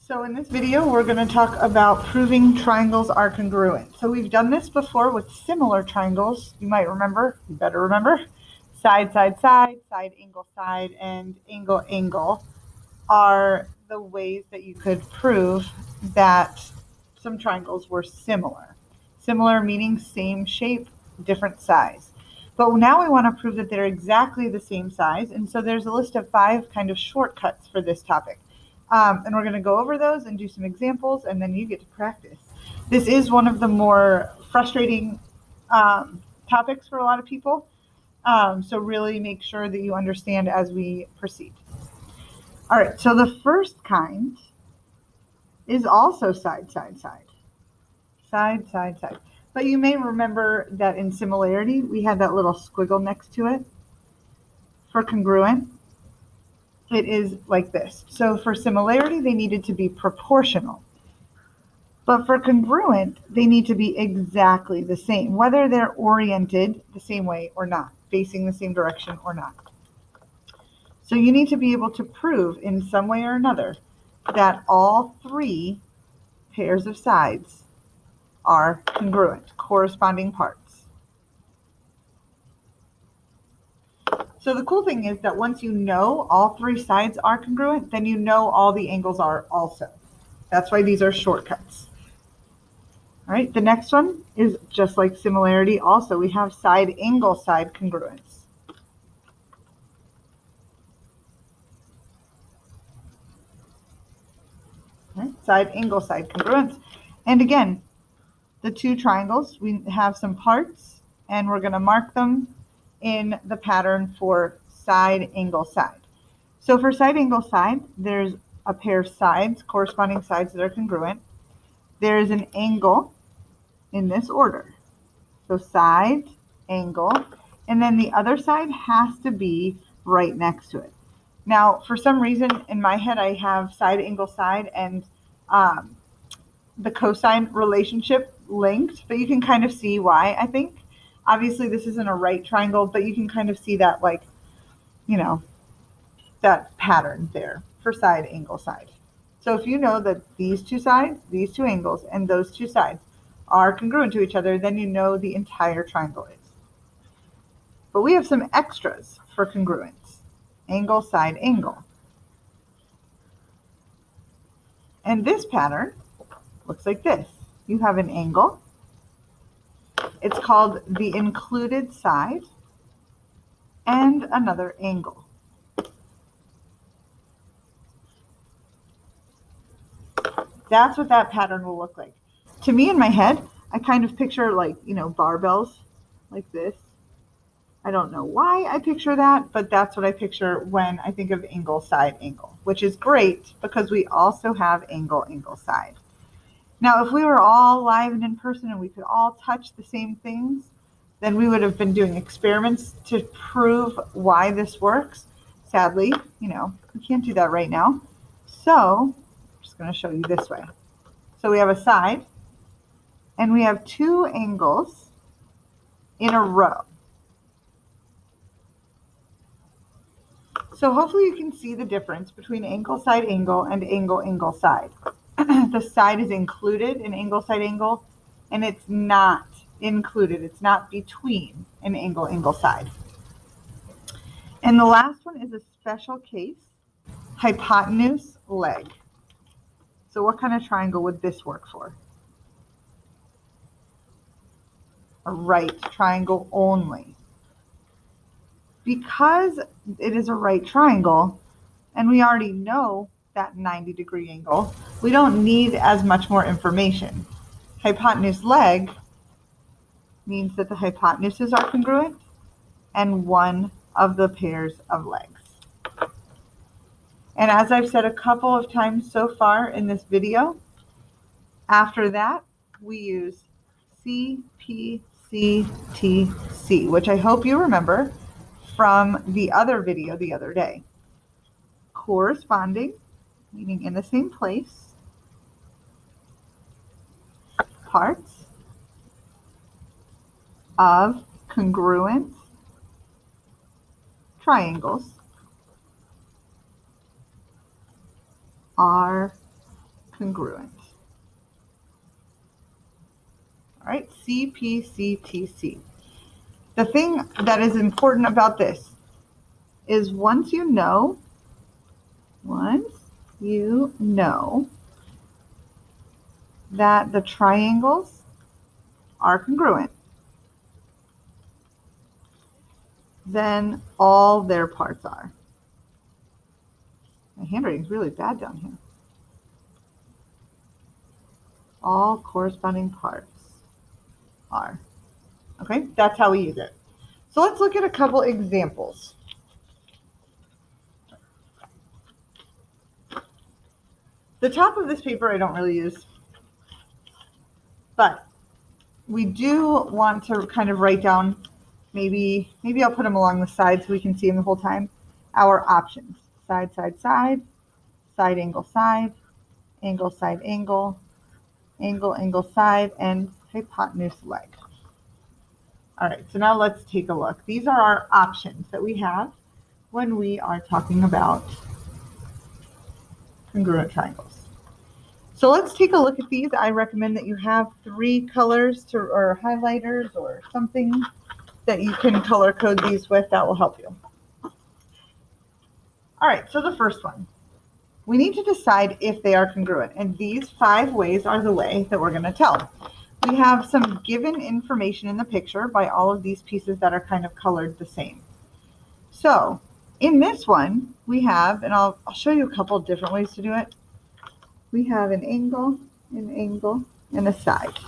So in this video, we're going to talk about proving triangles are congruent. So we've done this before with similar triangles. You might remember, you better remember, side, side, side, side, angle, and angle, angle are the ways that you could prove that some triangles were similar. Similar meaning same shape, different size. But now we want to prove that they're exactly the same size. And so there's a list of 5 kind of shortcuts for this topic. And we're going to go over those and do some examples, and then you get to practice. This is one of the more frustrating topics for a lot of people. So really make sure that you understand as we proceed. All right, so the first kind is also side, side, side. Side, side, side. But you may remember that in similarity, we had that little squiggle next to it. For congruent, it is like this. So for similarity, they needed to be proportional. But for congruent, they need to be exactly the same, whether they're oriented the same way or not, facing the same direction or not. So you need to be able to prove in some way or another that all 3 pairs of sides are congruent, corresponding parts. So the cool thing is that once you know all 3 sides are congruent, then you know all the angles are also. That's why these are shortcuts. All right, the next one is just like similarity. Also, we have side, angle, side congruence. Right, side, angle, side congruence. And again, the 2 triangles, we have some parts, and we're going to mark them in the pattern for side, angle, side. So for side, angle, side, there's a pair of sides, corresponding sides that are congruent. There is an angle in this order. So side, angle, and then the other side has to be right next to it. Now, for some reason in my head, I have side, angle, side, and the cosine relationship linked, but you can kind of see why, I think. Obviously, this isn't a right triangle, but you can kind of see that, like, you know, that pattern there for side, angle, side. So if you know that these 2 sides, these 2 angles, and those 2 sides are congruent to each other, then you know the entire triangle is. But we have some extras for congruence. Angle, side, angle. And this pattern looks like this. You have an angle. It's called the included side and another angle. That's what that pattern will look like. To me, in my head, I kind of picture, like, barbells like this. I don't know why I picture that, but that's what I picture when I think of angle, side, angle, which is great because we also have angle, angle, side. Now, if we were all live and in person and we could all touch the same things, then we would have been doing experiments to prove why this works. Sadly, we can't do that right now. So I'm just going to show you this way. So we have a side, and we have 2 angles in a row. So hopefully you can see the difference between angle, side, angle, and angle, angle, side. The side is included in angle, side, angle, and it's not included. It's not between an angle, angle, side. And the last one is a special case, hypotenuse, leg. So what kind of triangle would this work for? A right triangle only. Because it is a right triangle, and we already know that 90-degree angle, we don't need as much more information. Hypotenuse leg means that the hypotenuses are congruent and one of the pairs of legs. And as I've said a couple of times so far in this video, after that, we use CPCTC, which I hope you remember from the other video the other day. Corresponding, meaning in the same place, parts of congruent triangles are congruent. All right, CPCTC. The thing that is important about this is once you know that the triangles are congruent, then all their parts are. My handwriting is really bad down here. All corresponding parts are. Okay, that's how we use it. So let's look at a couple examples. The top of this paper I don't really use, but we do want to kind of write down, maybe I'll put them along the side so we can see them the whole time, our options. Side, side, side, side, angle, side, angle, side, angle, angle, angle, side, and hypotenuse leg. All right, so now let's take a look. These are our options that we have when we are talking about congruent triangles. So let's take a look at these. I recommend that you have 3 colors or highlighters or something that you can color code these with. That will help you. All right, so the first one. We need to decide if they are congruent, and these 5 ways are the way that we're going to tell. We have some given information in the picture by all of these pieces that are kind of colored the same. So in this one, we have, and I'll show you a couple different ways to do it. We have an angle, and a side.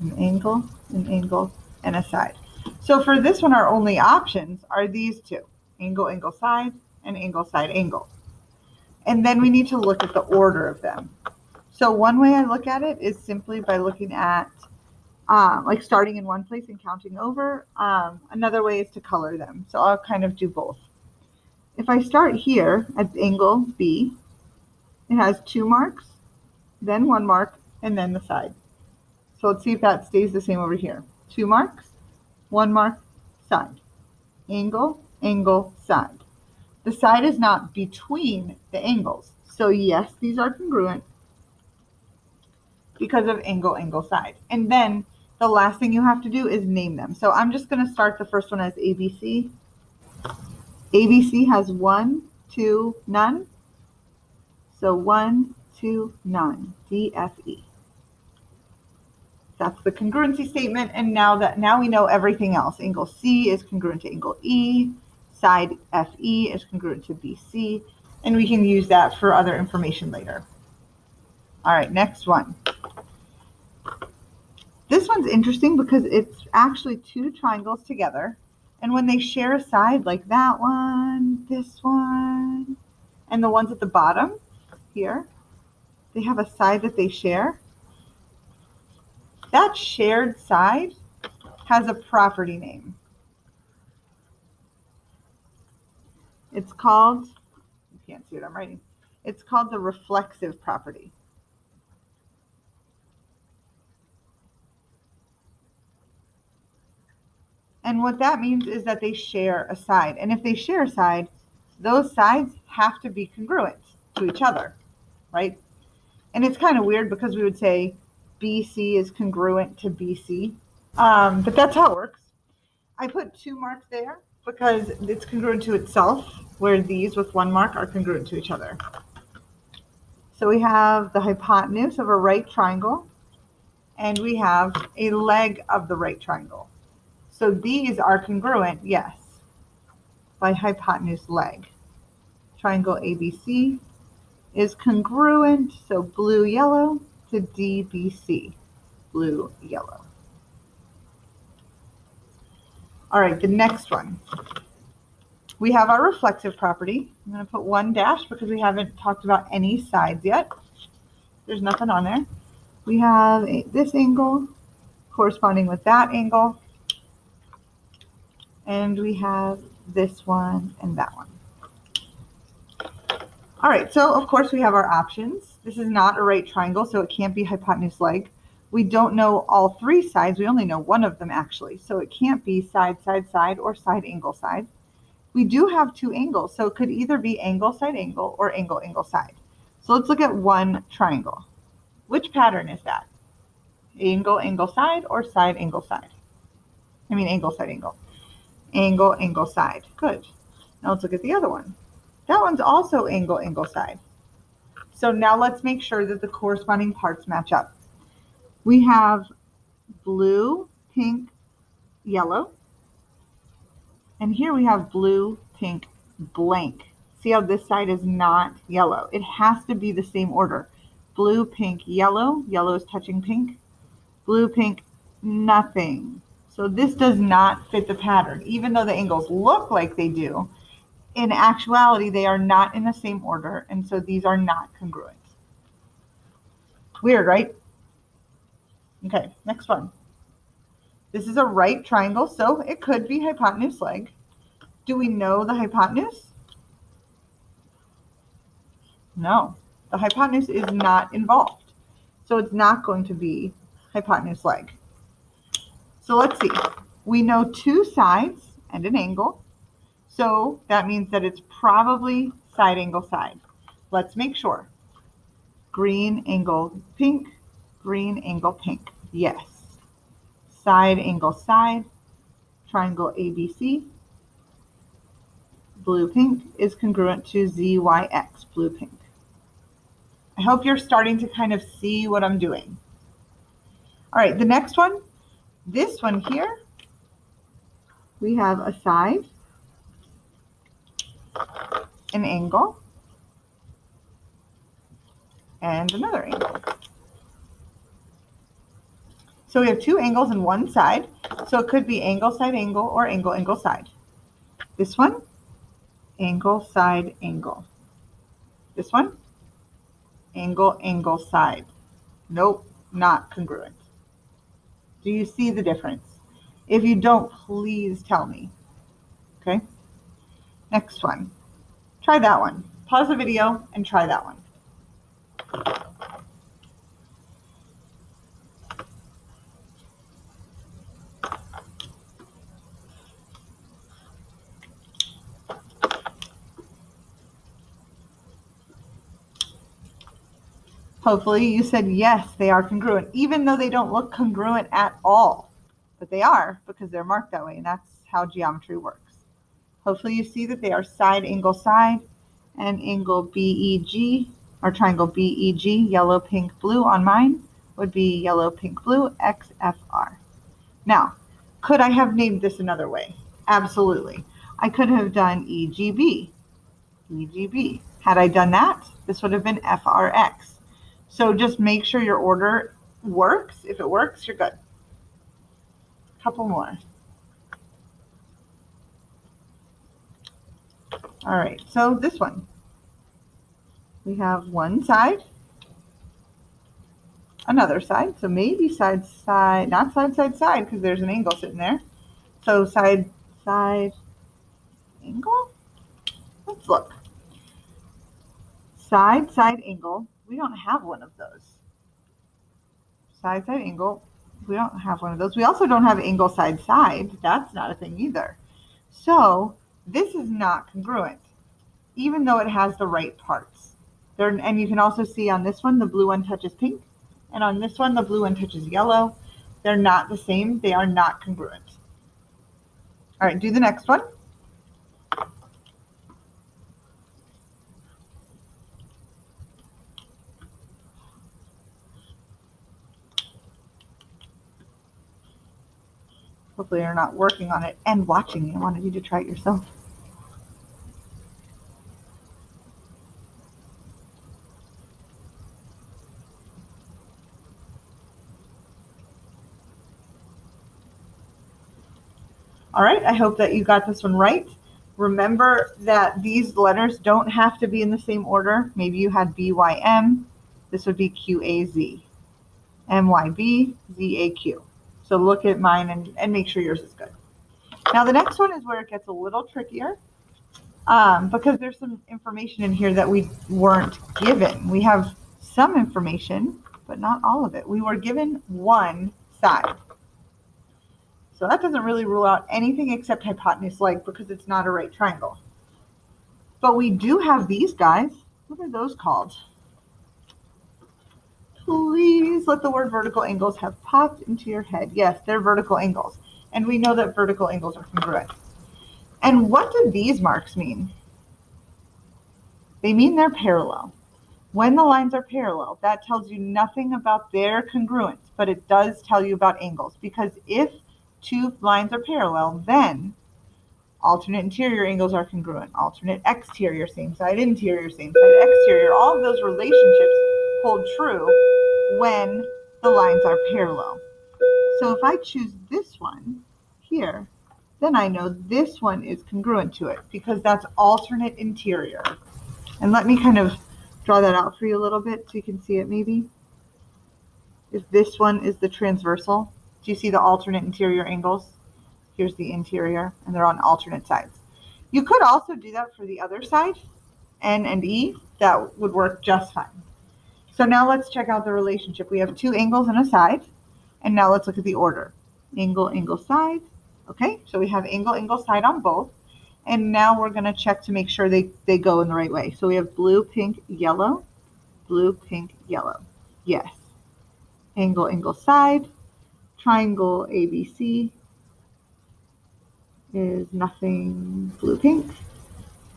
An angle, and a side. So for this one, our only options are these 2, angle, angle, side, and angle, side, angle. And then we need to look at the order of them. So one way I look at it is simply by looking at, like starting in one place and counting over. Another way is to color them. So I'll kind of do both. If I start here at angle B, it has 2 marks, then 1 mark, and then the side. So let's see if that stays the same over here. 2 marks, 1 mark, side. Angle, angle, side. The side is not between the angles. So yes, these are congruent because of angle, angle, side. And then the last thing you have to do is name them. So I'm just going to start the first one as ABC. ABC has 1, 2, none. So 1, 2, none. DFE. That's the congruency statement. And now we know everything else. Angle C is congruent to angle E. Side FE is congruent to BC. And we can use that for other information later. All right, next one. This one's interesting because it's actually 2 triangles together. And when they share a side, like that one, this one, and the ones at the bottom here, they have a side that they share. That shared side has a property name. It's called, you can't see what I'm writing, it's called the reflexive property. And what that means is that they share a side. And if they share a side, those sides have to be congruent to each other, right? And it's kind of weird because we would say BC is congruent to BC, but that's how it works. I put 2 marks there because it's congruent to itself, where these with 1 mark are congruent to each other. So we have the hypotenuse of a right triangle, and we have a leg of the right triangle. So these are congruent, yes, by hypotenuse leg. Triangle ABC is congruent, so blue, yellow, to DBC, blue, yellow. All right, the next one. We have our reflexive property. I'm going to put 1 dash because we haven't talked about any sides yet. There's nothing on there. We have this angle corresponding with that angle. And we have this one and that one. All right, so of course we have our options. This is not a right triangle, so it can't be hypotenuse leg. We don't know all 3 sides. We only know one of them actually. So it can't be side, side, side, or side, angle, side. We do have 2 angles, so it could either be angle, side, angle, or angle, angle, side. So let's look at one triangle. Which pattern is that? Angle, angle, side, or side, angle, side? I mean angle, side, angle. Angle, angle, side. Good. Now let's look at the other one. That one's also angle, angle, side. So now let's make sure that the corresponding parts match up. We have blue, pink, yellow. And here we have blue, pink, blank. See how this side is not yellow? It has to be the same order. Blue, pink, yellow. Yellow is touching pink. Blue, pink, nothing. So this does not fit the pattern. Even though the angles look like they do, in actuality, they are not in the same order, and so these are not congruent. Weird, right? Okay, next one. This is a right triangle, so it could be hypotenuse leg. Do we know the hypotenuse? No, the hypotenuse is not involved. So it's not going to be hypotenuse leg. So let's see. We know two sides and an angle. So that means that it's probably side angle side. Let's make sure. Green angle pink, green angle pink. Yes. Side angle side, triangle ABC. Blue pink is congruent to ZYX, blue pink. I hope you're starting to kind of see what I'm doing. All right, the next one, this one here, we have a side, an angle, and another angle. So we have two angles and one side. So it could be angle, side, angle, or angle, angle, side. This one, angle, side, angle. This one, angle, angle, side. Nope, not congruent. Do you see the difference? If you don't, please tell me. Okay? Next one. Try that one. Pause the video and try that one. Hopefully you said yes, they are congruent, even though they don't look congruent at all. But they are, because they're marked that way, and that's how geometry works. Hopefully you see that they are side, angle, side, and angle BEG, or triangle BEG, yellow, pink, blue on mine would be yellow, pink, blue, XFR. Now, could I have named this another way? Absolutely. I could have done EGB, EGB. Had I done that, this would have been FRX. So just make sure your order works. If it works, you're good. Couple more. All right, so this one. We have one side, another side. So maybe side, side, not side, side, side, because there's an angle sitting there. So side, side, angle? Let's look. Side, side, angle. We don't have one of those. Side, side, angle. We don't have one of those. We also don't have angle, side, side. That's not a thing either. So this is not congruent, even though it has the right parts. And you can also see on this one, the blue one touches pink. And on this one, the blue one touches yellow. They're not the same. They are not congruent. All right, do the next one. Hopefully you're not working on it and watching me. I wanted you to try it yourself. All right, I hope that you got this one right. Remember that these letters don't have to be in the same order. Maybe you had BYM. This would be QAZ. MYB, ZAQ. So look at mine and make sure yours is good. Now the next one is where it gets a little trickier because there's some information in here that we weren't given. We have some information, but not all of it. We were given one side. So that doesn't really rule out anything except hypotenuse leg because it's not a right triangle. But we do have these guys. What are those called? Please let the word vertical angles have popped into your head. Yes, they're vertical angles. And we know that vertical angles are congruent. And what do these marks mean? They mean they're parallel. When the lines are parallel, that tells you nothing about their congruence, but it does tell you about angles. Because if two lines are parallel, then alternate interior angles are congruent. Alternate exterior, same side interior, same side exterior. All of those relationships hold true when the lines are parallel. So if I choose this one here, then I know this one is congruent to it because that's alternate interior. And let me kind of draw that out for you a little bit so you can see it maybe. If this one is the transversal, do you see the alternate interior angles? Here's the interior, and they're on alternate sides. You could also do that for the other side, N and E. That would work just fine. So now let's check out the relationship. We have two angles and a side, and now let's look at the order. Angle, angle, side. Okay, so we have angle, angle, side on both. And now we're going to check to make sure they go in the right way. So we have blue, pink, yellow, blue, pink, yellow. Yes. Angle, angle, side. Triangle ABC is nothing blue, pink.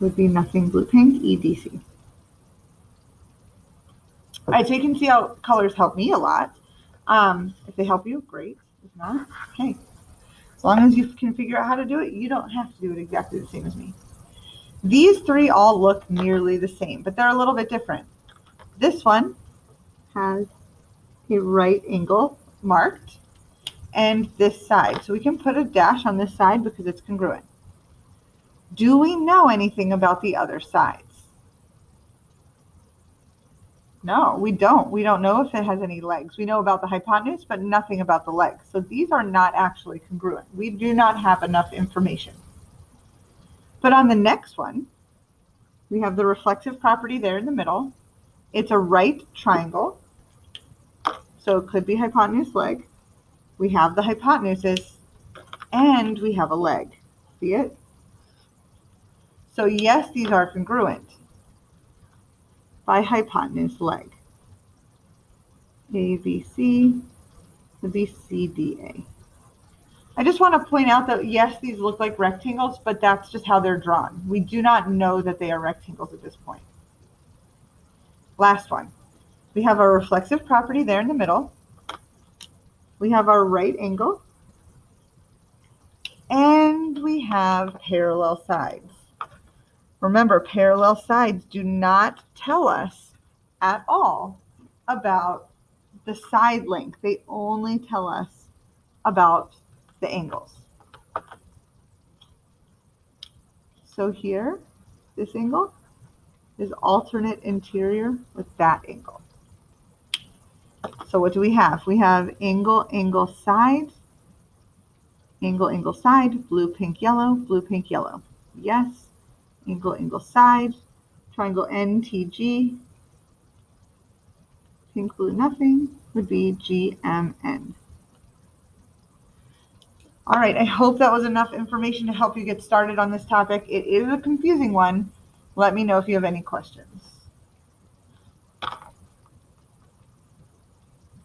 Would be nothing blue, pink, EDC. All right, so you can see how colors help me a lot. If they help you, great. If not, okay. As long as you can figure out how to do it, you don't have to do it exactly the same as me. These three all look nearly the same, but they're a little bit different. This one has a right angle marked and this side. So we can put a dash on this side because it's congruent. Do we know anything about the other sides? No, we don't. We don't know if it has any legs. We know about the hypotenuse, but nothing about the legs. So these are not actually congruent. We do not have enough information. But on the next one, we have the reflexive property there in the middle. It's a right triangle. So it could be hypotenuse, leg. We have the hypotenuses, and we have a leg. See it? So yes, these are congruent by hypotenuse, leg. ABC would be CDA. I just want to point out that yes, these look like rectangles, but that's just how they're drawn. We do not know that they are rectangles at this point. Last one. We have our reflexive property there in the middle. We have our right angle. And we have parallel sides. Remember, parallel sides do not tell us at all about the side length. They only tell us about the angles. So here, this angle is alternate interior with that angle. So what do we have? We have angle, angle, side, angle, angle, side, blue, pink, yellow, blue, pink, yellow. Yes. Angle, angle, side, triangle NTG, pink, blue, nothing would be GMN. All right, I hope that was enough information to help you get started on this topic. It is a confusing one. Let me know if you have any questions.